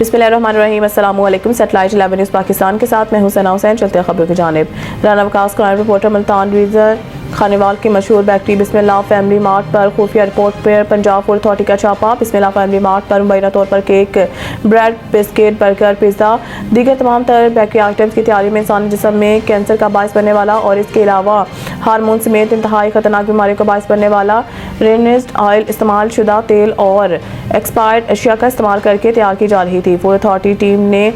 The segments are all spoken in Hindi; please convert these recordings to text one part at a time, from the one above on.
बिस्मिल्लाहिर्रहमानिर्रहीम। अस्सलामु अलैकुम। सैटेलाइट 11 न्यूज़ पाकिस्तान के साथ मैं हूं सना हुसैन। चलते हैं खबरों की जानिब। राना वकास क्राइम रिपोर्टर मुल्तान रीजर खानेवाल की मशहूर बेकरी बिस्मिल्लाह फैमिली मार्ट पर खुफिया रिपोर्ट पर पंजाब फूड अथॉरिटी का छापा। बिस्मिल्लाह फैमिली मार्ट पर मुबैना तौर पर cake, bread, biscuit, burger, pizza, दीगर तमाम तरह बेकरी आइटम्स की तैयारी में इंसानी जिस्म में कैंसर का बायस बनने वाला और इसके अलावा हार्मोन समेत इंतहाई खतरनाक बीमारियों का बायस बनने वाला रेनिस्ट ऑयल, इस्तेमाल शुदा तेल और एक्सपायर्ड अशिया का इस्तेमाल करके तैयार की जा रही थी। फूड अथॉरिटी टीम ने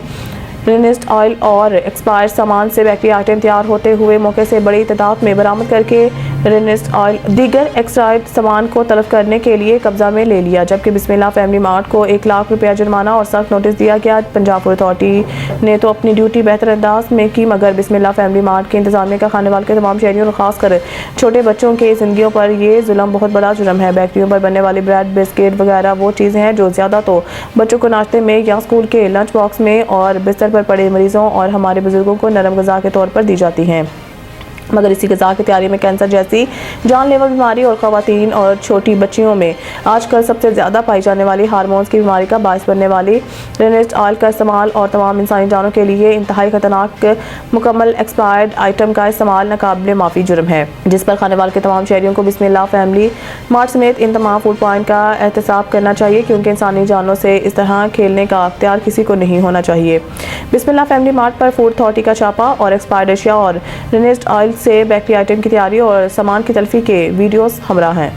रेनिस्ट ऑयल और एक्सपायर्ड सामान से बेकरी आइटम तैयार होते हुए मौके से बड़ी तादाद में बरामद करके रेनिस्ट ऑयल दीगर एक्सपायर्ड सामान को तलब करने के लिए कब्जा में ले लिया, जबकि बिस्मिल्लाह फैमिली मार्ट को 1 लाख रुपया जुर्माना और सख्त नोटिस दिया गया। पंजाब फूड अथॉरिटी ने तो अपनी ड्यूटी बेहतर अंदाज में की, मगर बिस्मिल्लाह फैमिली मार्ट के इंतजामिया का खानेवाल के तमाम शहरियों और खासकर छोटे बच्चों के जिंदगियों पर यह जुल्म बहुत बड़ा जुर्म है। बेकरियों पर बनने वाली ब्रेड, बिस्किट वगैरह वो चीज़ें हैं जो ज़्यादा तो बच्चों को नाश्ते में या स्कूल के लंच बॉक्स में और बिस्तर पर पड़े मरीजों और हमारे बुजुर्गों को नरम ग़िज़ा के तौर पर दी जाती हैं, मगर इसी ग़िज़ा की तैयारी में कैंसर जैसी जानलेवा बीमारी और ख़वातीन और छोटी बच्चियों में आजकल सबसे ज़्यादा पाई जाने वाली हार्मोन्स की बीमारी का बायस बनने वाली रेनिस्ट ऑयल का इस्तेमाल और तमाम इंसानी जानों के लिए इंतहाई खतरनाक मुकम्मल एक्सपायर्ड आइटम का इस्तेमाल नाकाबिले माफ़ी जुर्म है, जिस पर खानेवाल के तमाम शहरियों को बिस्मिल्लाह फैमिली मार्ट समेत इन तमाम फूड पॉइंट का एहतसाब करना चाहिए, क्योंकि इंसानी जानों से इस तरह खेलने का अख्तियार किसी को नहीं होना चाहिए। बिस्मिल्लाह फैमिली मार्ट पर फूड अथॉरिटी का छापा और एक्सपायर्ड अशिया और रेनिस्ट ऑयल से बेकरी आइटम की तैयारी और सामान की तलफी के वीडियोस हमरा हैं।